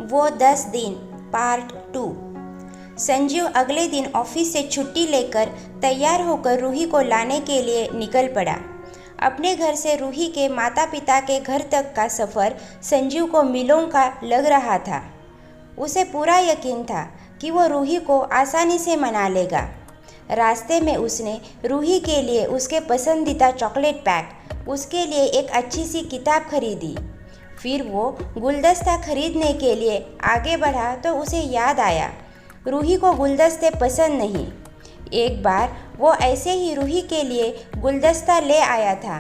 वो 10 दिन पार्ट 2। संजीव अगले दिन ऑफिस से छुट्टी लेकर तैयार होकर रूही को लाने के लिए निकल पड़ा। अपने घर से रूही के माता पिता के घर तक का सफ़र संजीव को मीलों का लग रहा था। उसे पूरा यकीन था कि वो रूही को आसानी से मना लेगा। रास्ते में उसने रूही के लिए उसके पसंदीदा चॉकलेट पैक, उसके लिए एक अच्छी सी किताब खरीदी। फिर वो गुलदस्ता खरीदने के लिए आगे बढ़ा तो उसे याद आया रूही को गुलदस्ते पसंद नहीं। एक बार वो ऐसे ही रूही के लिए गुलदस्ता ले आया था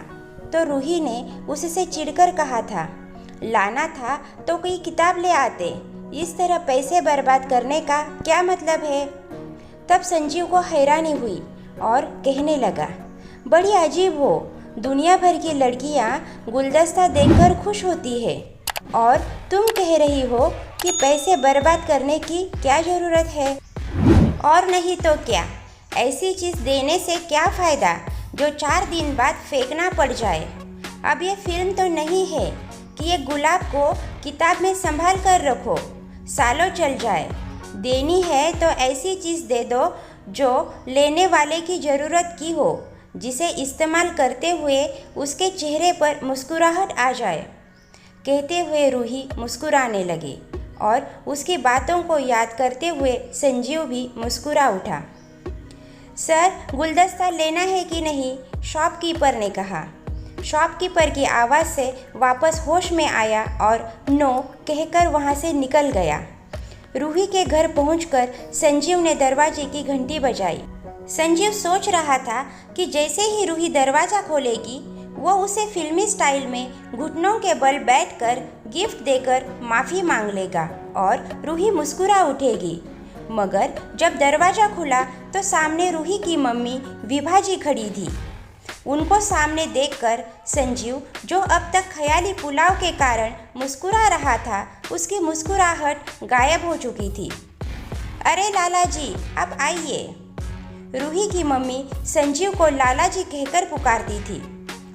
तो रूही ने उससे चिढ़कर कहा था, लाना था तो कोई किताब ले आते, इस तरह पैसे बर्बाद करने का क्या मतलब है। तब संजीव को हैरानी हुई और कहने लगा, बड़ी अजीब हो, दुनिया भर की लड़कियां गुलदस्ता देखकर खुश होती है और तुम कह रही हो कि पैसे बर्बाद करने की क्या ज़रूरत है। और नहीं तो क्या, ऐसी चीज़ देने से क्या फ़ायदा जो 4 दिन बाद फेंकना पड़ जाए। अब ये फिल्म तो नहीं है कि ये गुलाब को किताब में संभाल कर रखो, सालों चल जाए। देनी है तो ऐसी चीज़ दे दो जो लेने वाले की ज़रूरत की हो, जिसे इस्तेमाल करते हुए उसके चेहरे पर मुस्कुराहट आ जाए। कहते हुए रूही मुस्कुराने लगी और उसकी बातों को याद करते हुए संजीव भी मुस्कुरा उठा। सर, गुलदस्ता लेना है कि नहीं? शॉपकीपर ने कहा। शॉपकीपर की आवाज़ से वापस होश में आया और नो कहकर वहाँ से निकल गया। रूही के घर पहुंचकर संजीव ने दरवाजे की घंटी बजाई। संजीव सोच रहा था कि जैसे ही रूही दरवाज़ा खोलेगी वो उसे फिल्मी स्टाइल में घुटनों के बल बैठकर गिफ्ट देकर माफ़ी मांग लेगा और रूही मुस्कुरा उठेगी। मगर जब दरवाज़ा खुला तो सामने रूही की मम्मी विभा जी खड़ी थी। उनको सामने देखकर संजीव, जो अब तक ख्याली पुलाव के कारण मुस्कुरा रहा था, उसकी मुस्कुराहट गायब हो चुकी थी। अरे लाला जी, आप आइए। रूही की मम्मी संजीव को लाला जी कहकर पुकारती थी।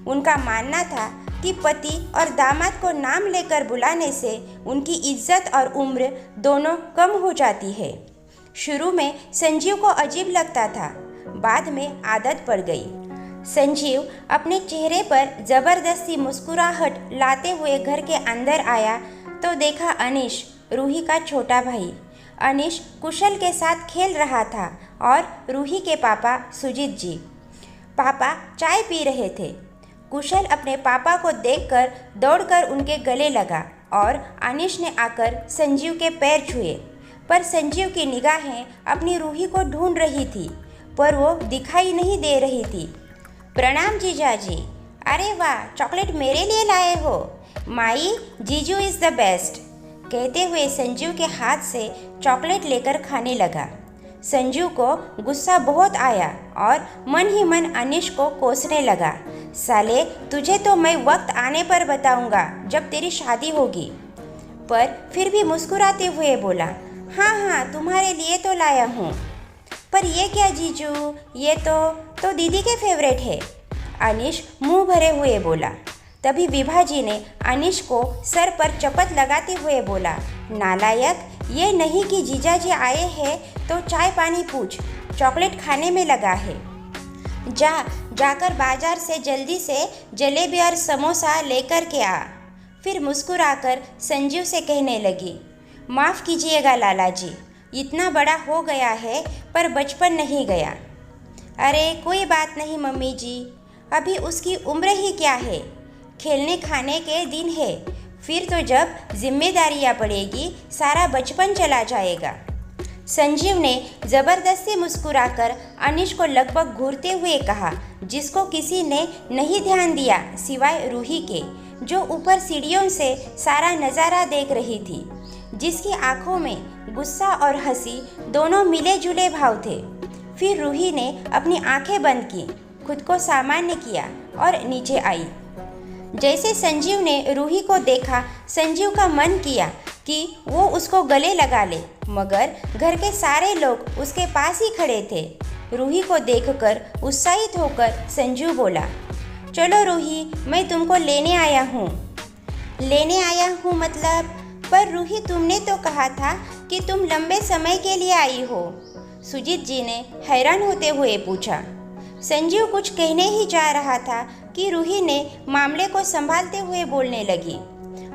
उनका मानना था कि पति और दामाद को नाम लेकर बुलाने से उनकी इज्जत और उम्र दोनों कम हो जाती है। शुरू में संजीव को अजीब लगता था, बाद में आदत पड़ गई। संजीव अपने चेहरे पर ज़बरदस्ती मुस्कुराहट लाते हुए घर के अंदर आया तो देखा अनीश, रूही का छोटा भाई। अनीश कुशल के साथ खेल रहा था और रूही के पापा सुजीत जी पापा चाय पी रहे थे। कुशल अपने पापा को देखकर दौड़कर उनके गले लगा और अनीश ने आकर संजीव के पैर छुए, पर संजीव की निगाहें अपनी रूही को ढूंढ रही थी, पर वो दिखाई नहीं दे रही थी। प्रणाम जीजाजी। अरे वाह, चॉकलेट मेरे लिए लाए हो। माई, जीजू इज़ द बेस्ट। कहते हुए संजीव के हाथ से चॉकलेट लेकर खाने लगा। संजीव को गुस्सा बहुत आया और मन ही मन अनीश को कोसने लगा, साले तुझे तो मैं वक्त आने पर बताऊंगा जब तेरी शादी होगी। पर फिर भी मुस्कुराते हुए बोला, हाँ हाँ, तुम्हारे लिए तो लाया हूँ। पर ये क्या जीजू, ये तो दीदी के फेवरेट है। अनीश मुंह भरे हुए बोला। तभी विभा जी ने अनीश को सर पर चपत लगाते हुए बोला, नालायक, ये नहीं कि जीजाजी आए हैं तो चाय पानी पूछ, चॉकलेट खाने में लगा है। जाकर बाजार से जल्दी से जलेबी और समोसा लेकर के आ। फिर मुस्कुराकर संजीव से कहने लगी, माफ़ कीजिएगा लाला जी, इतना बड़ा हो गया है पर बचपन नहीं गया। अरे कोई बात नहीं मम्मी जी, अभी उसकी उम्र ही क्या है, खेलने खाने के दिन है, फिर तो जब जिम्मेदारियां पड़ेगी सारा बचपन चला जाएगा। संजीव ने ज़बरदस्ती मुस्कुराकर अनीश को लगभग घूरते हुए कहा, जिसको किसी ने नहीं ध्यान दिया सिवाय रूही के, जो ऊपर सीढ़ियों से सारा नज़ारा देख रही थी, जिसकी आंखों में गुस्सा और हंसी दोनों मिले जुले भाव थे। फिर रूही ने अपनी आंखें बंद की, खुद को सामान्य किया और नीचे आई। जैसे संजीव ने रूही को देखा, संजीव का मन किया कि वो उसको गले लगा ले, मगर घर के सारे लोग उसके पास ही खड़े थे। रूही को देखकर उत्साहित होकर संजीव बोला, चलो रूही, मैं तुमको लेने आया हूँ। लेने आया हूँ मतलब? पर रूही, तुमने तो कहा था कि तुम लंबे समय के लिए आई हो। सुजीत जी ने हैरान होते हुए पूछा। संजीव कुछ कहने ही जा रहा था कि रूही ने मामले को संभालते हुए बोलने लगी।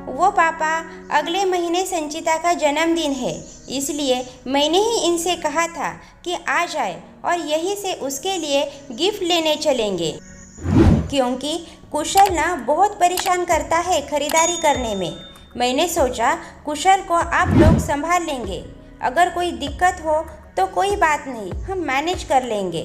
वो पापा, अगले महीने संचिता का जन्मदिन है, इसलिए मैंने ही इनसे कहा था कि आ जाए और यहीं से उसके लिए गिफ्ट लेने चलेंगे, क्योंकि कुशल ना बहुत परेशान करता है खरीदारी करने में। मैंने सोचा कुशल को आप लोग संभाल लेंगे। अगर कोई दिक्कत हो तो कोई बात नहीं, हम मैनेज कर लेंगे।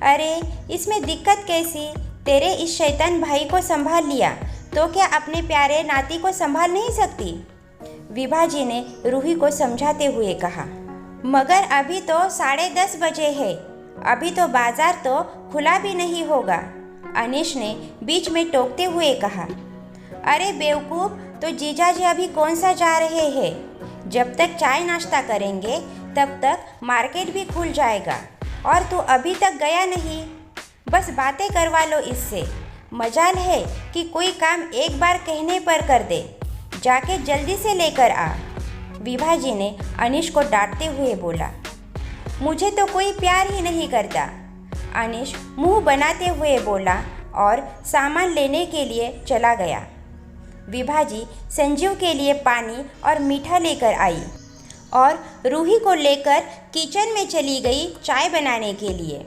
अरे इसमें दिक्कत कैसी? तेरे इस शैतान भाई को संभाल लिया तो क्या अपने प्यारे नाती को संभाल नहीं सकती? विभा जी ने रूही को समझाते हुए कहा। मगर अभी तो 10:30 बजे है, अभी तो बाजार तो खुला भी नहीं होगा, अनीश ने बीच में टोकते हुए कहा। अरे बेवकूफ़, तो जीजा जी अभी कौन सा जा रहे हैं? जब तक चाय नाश्ता करेंगे तब तक मार्केट भी खुल जाएगा, और तू अभी तक गया नहीं। बस बातें करवा लो इससे। मजाल है कि कोई काम एक बार कहने पर कर दे। जाके जल्दी से लेकर आ। विभा जी ने अनीश को डांटते हुए बोला। मुझे तो कोई प्यार ही नहीं करता, अनीश मुंह बनाते हुए बोला और सामान लेने के लिए चला गया। विभा जी संजीव के लिए पानी और मीठा लेकर आई और रूही को लेकर किचन में चली गई चाय बनाने के लिए।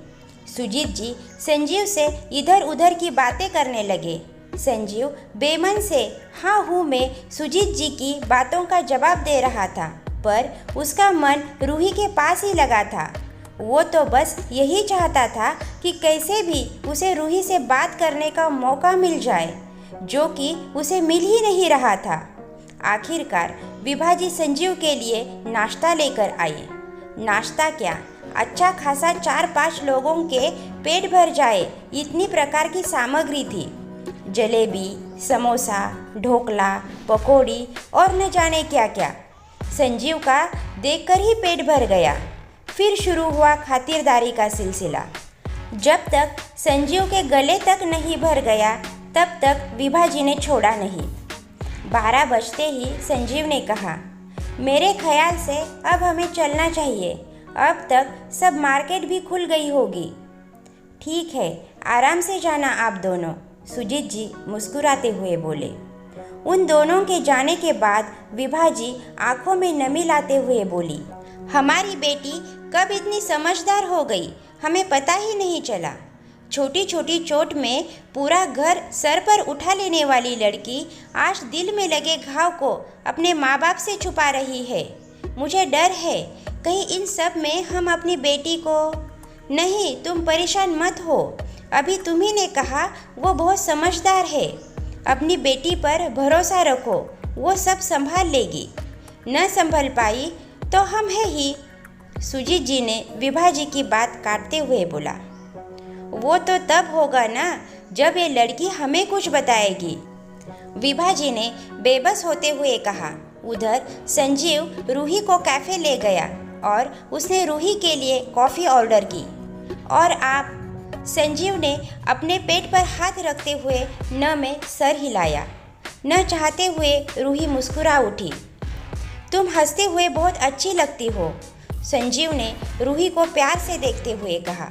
सुजीत जी संजीव से इधर उधर की बातें करने लगे। संजीव बेमन से हाँ हूँ में सुजीत जी की बातों का जवाब दे रहा था, पर उसका मन रूही के पास ही लगा था। वो तो बस यही चाहता था कि कैसे भी उसे रूही से बात करने का मौका मिल जाए, जो कि उसे मिल ही नहीं रहा था। आखिरकार विभा जी संजीव के लिए नाश्ता लेकर आई। नाश्ता क्या, अच्छा खासा 4-5 लोगों के पेट भर जाए इतनी प्रकार की सामग्री थी। जलेबी, समोसा, ढोकला, पकौड़ी और न जाने क्या क्या। संजीव का देखकर ही पेट भर गया। फिर शुरू हुआ खातिरदारी का सिलसिला। जब तक संजीव के गले तक नहीं भर गया तब तक विभा जी ने छोड़ा नहीं। 12 बजते ही संजीव ने कहा, मेरे ख्याल से अब हमें चलना चाहिए, अब तक सब मार्केट भी खुल गई होगी। ठीक है, आराम से जाना आप दोनों, सुजीत जी मुस्कुराते हुए बोले। उन दोनों के जाने के बाद विभा जी आंखों में नमी लाते हुए बोली, हमारी बेटी कब इतनी समझदार हो गई, हमें पता ही नहीं चला। छोटी छोटी चोट में पूरा घर सर पर उठा लेने वाली लड़की आज दिल में लगे घाव को अपने माँ बाप से छुपा रही है। मुझे डर है कहीं इन सब में हम अपनी बेटी को। नहीं, तुम परेशान मत हो, अभी तुम्ही ने कहा वो बहुत समझदार है। अपनी बेटी पर भरोसा रखो, वो सब संभाल लेगी। न संभल पाई तो हम है ही। सुजीत जी ने विभा जी की बात काटते हुए बोला। वो तो तब होगा ना जब ये लड़की हमें कुछ बताएगी, विभा जी ने बेबस होते हुए कहा। उधर संजीव रूही को कैफ़े ले गया और उसने रूही के लिए कॉफ़ी ऑर्डर की। और आप? संजीव ने अपने पेट पर हाथ रखते हुए न में सर हिलाया। न चाहते हुए रूही मुस्कुरा उठी। तुम हंसते हुए बहुत अच्छी लगती हो, संजीव ने रूही को प्यार से देखते हुए कहा।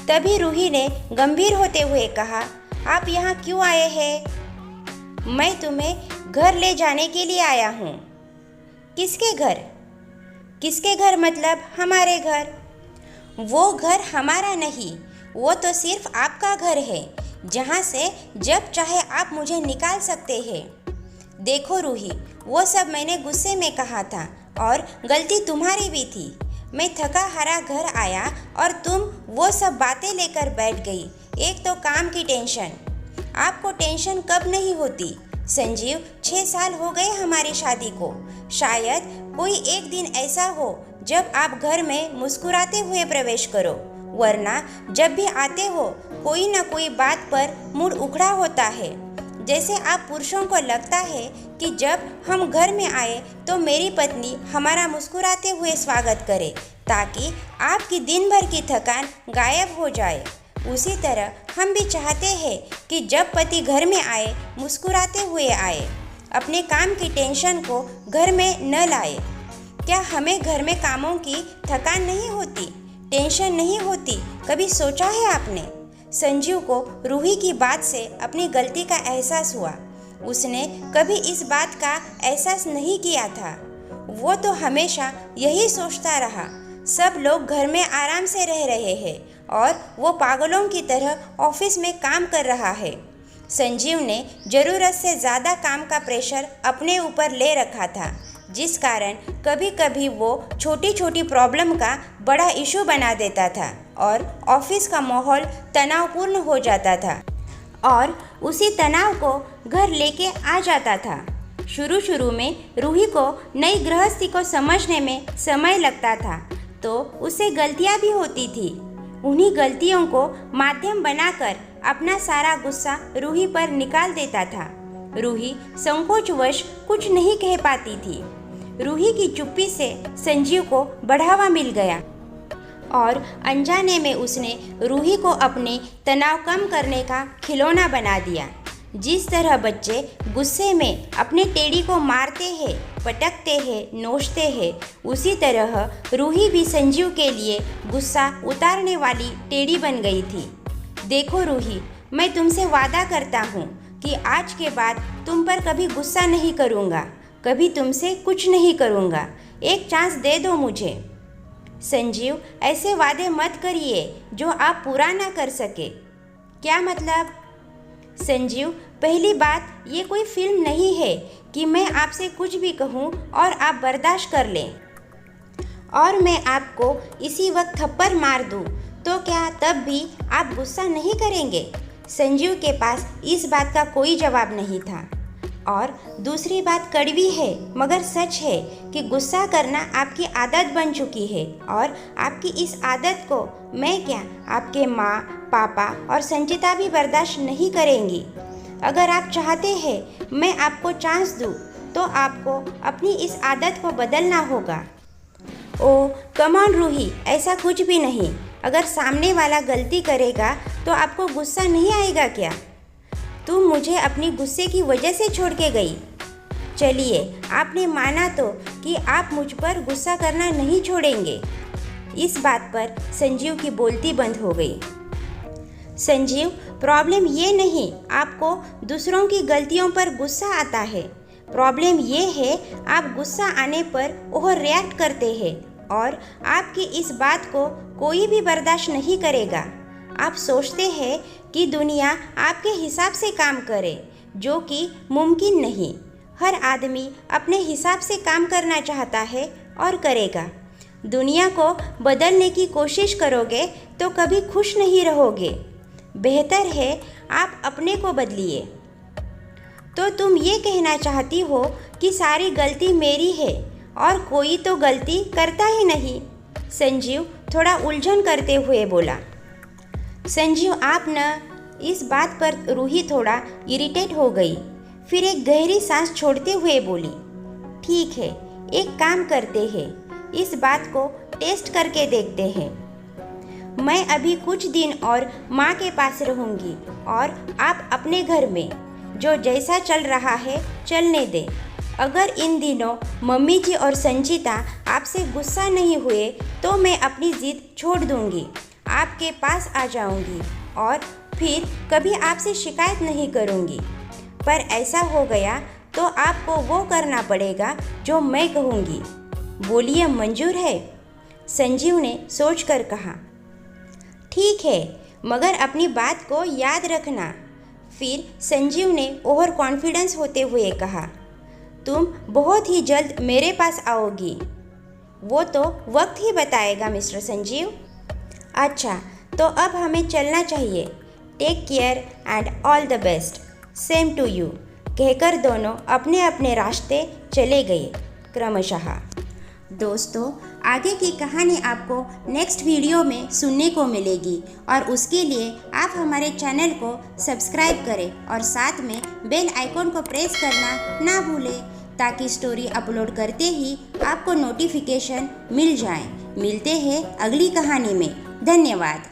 तभी रूही ने गंभीर होते हुए कहा, आप यहाँ क्यों आए हैं? मैं तुम्हें घर ले जाने के लिए आया हूँ। किसके घर? किसके घर मतलब हमारे घर। वो घर हमारा नहीं, वो तो सिर्फ आपका घर है, जहाँ से जब चाहे आप मुझे निकाल सकते हैं। देखो रूही, वो सब मैंने गुस्से में कहा था और गलती तुम्हारी भी थी। मैं थका हारा घर आया और तुम वो सब बातें लेकर बैठ गई। एक तो काम की टेंशन। आपको टेंशन कब नहीं होती? संजीव, 6 साल हो गए हमारी शादी को। शायद कोई एक दिन ऐसा हो जब आप घर में मुस्कुराते हुए प्रवेश करो, वरना जब भी आते हो कोई ना कोई बात पर मूड उखड़ा होता है। जैसे आप पुरुषों को लगता है कि जब हम घर में आए तो मेरी पत्नी हमारा मुस्कुराते हुए स्वागत करे ताकि आपकी दिन भर की थकान गायब हो जाए। उसी तरह हम भी चाहते हैं कि जब पति घर में आए मुस्कुराते हुए आए। अपने काम की टेंशन को घर में न लाए। क्या हमें घर में कामों की थकान नहीं होती, टेंशन नहीं होती? कभी सोचा है आपने? संजीव को रूही की बात से अपनी गलती का एहसास हुआ। उसने कभी इस बात का एहसास नहीं किया था। वो तो हमेशा यही सोचता रहा, सब लोग घर में आराम से रह रहे हैं और वो पागलों की तरह ऑफिस में काम कर रहा है। संजीव ने ज़रूरत से ज़्यादा काम का प्रेशर अपने ऊपर ले रखा था, जिस कारण कभी कभी वो छोटी छोटी प्रॉब्लम का बड़ा इशू बना देता था और ऑफिस का माहौल तनावपूर्ण हो जाता था और उसी तनाव को घर लेके आ जाता था। शुरू में रूही को नई गृहस्थी को समझने में समय लगता था, तो उससे गलतियां भी होती थी। उन्हीं गलतियों को माध्यम बनाकर अपना सारा गुस्सा रूही पर निकाल देता था। रूही संकोचवश कुछ नहीं कह पाती थी। रूही की चुप्पी से संजीव को बढ़ावा मिल गया और अनजाने में उसने रूही को अपने तनाव कम करने का खिलौना बना दिया। जिस तरह बच्चे गुस्से में अपने टेडी को मारते हैं, पटकते हैं, नोचते हैं, उसी तरह रूही भी संजीव के लिए गुस्सा उतारने वाली टेडी बन गई थी। देखो रूही, मैं तुमसे वादा करता हूँ कि आज के बाद तुम पर कभी गुस्सा नहीं करूँगा, कभी तुमसे कुछ नहीं करूँगा। एक चांस दे दो मुझे। संजीव, ऐसे वादे मत करिए जो आप पूरा ना कर सके। क्या मतलब? संजीव, पहली बात, ये कोई फिल्म नहीं है कि मैं आपसे कुछ भी कहूँ और आप बर्दाश्त कर लें और मैं आपको इसी वक्त थप्पड़ मार दूँ, तो क्या तब भी आप गुस्सा नहीं करेंगे? संजीव के पास इस बात का कोई जवाब नहीं था। और दूसरी बात कड़वी है मगर सच है कि गुस्सा करना आपकी आदत बन चुकी है और आपकी इस आदत को मैं क्या, आपके माँ, पापा और संचिता भी बर्दाश्त नहीं करेंगी। अगर आप चाहते हैं मैं आपको चांस दूँ तो आपको अपनी इस आदत को बदलना होगा। ओ कम ऑन रूही, ऐसा कुछ भी नहीं। अगर सामने वाला गलती करेगा तो आपको गुस्सा नहीं आएगा क्या? तुम मुझे अपनी गुस्से की वजह से छोड़ के गई। चलिए, आपने माना तो कि आप मुझ पर गुस्सा करना नहीं छोड़ेंगे। इस बात पर संजीव की बोलती बंद हो गई। संजीव, प्रॉब्लम ये नहीं आपको दूसरों की गलतियों पर गुस्सा आता है, प्रॉब्लम ये है आप गुस्सा आने पर ओवर रिएक्ट करते हैं और आपकी इस बात को कोई भी बर्दाश्त नहीं करेगा। आप सोचते हैं कि दुनिया आपके हिसाब से काम करे, जो कि मुमकिन नहीं। हर आदमी अपने हिसाब से काम करना चाहता है और करेगा। दुनिया को बदलने की कोशिश करोगे तो कभी खुश नहीं रहोगे। बेहतर है आप अपने को बदलिए। तो तुम ये कहना चाहती हो कि सारी गलती मेरी है और कोई तो गलती करता ही नहीं? संजीव थोड़ा उलझन करते हुए बोला। संजीव, आप न, इस बात पर रूही थोड़ा इरिटेट हो गई। फिर एक गहरी सांस छोड़ते हुए बोली, ठीक है, एक काम करते हैं, इस बात को टेस्ट करके देखते हैं। मैं अभी कुछ दिन और माँ के पास रहूँगी और आप अपने घर में जो जैसा चल रहा है चलने दें। अगर इन दिनों मम्मी जी और संचिता आपसे गुस्सा नहीं हुए तो मैं अपनी ज़िद छोड़ दूँगी, आपके पास आ जाऊंगी और फिर कभी आपसे शिकायत नहीं करूंगी। पर ऐसा हो गया तो आपको वो करना पड़ेगा जो मैं कहूँगी। बोलिए, मंजूर है? संजीव ने सोचकर कहा, ठीक है, मगर अपनी बात को याद रखना। फिर संजीव ने ओवर कॉन्फिडेंस होते हुए कहा, तुम बहुत ही जल्द मेरे पास आओगी। वो तो वक्त ही बताएगा मिस्टर संजीव। अच्छा, तो अब हमें चलना चाहिए। Take care and all the best. Same to you, कहकर दोनों अपने अपने रास्ते चले गए क्रमशः। दोस्तों, आगे की कहानी आपको नेक्स्ट वीडियो में सुनने को मिलेगी और उसके लिए आप हमारे चैनल को सब्सक्राइब करें और साथ में बेल आइकॉन को प्रेस करना ना भूलें ताकि स्टोरी अपलोड करते ही आपको नोटिफिकेशन मिल जाए। मिलते हैं अगली कहानी में। धन्यवाद।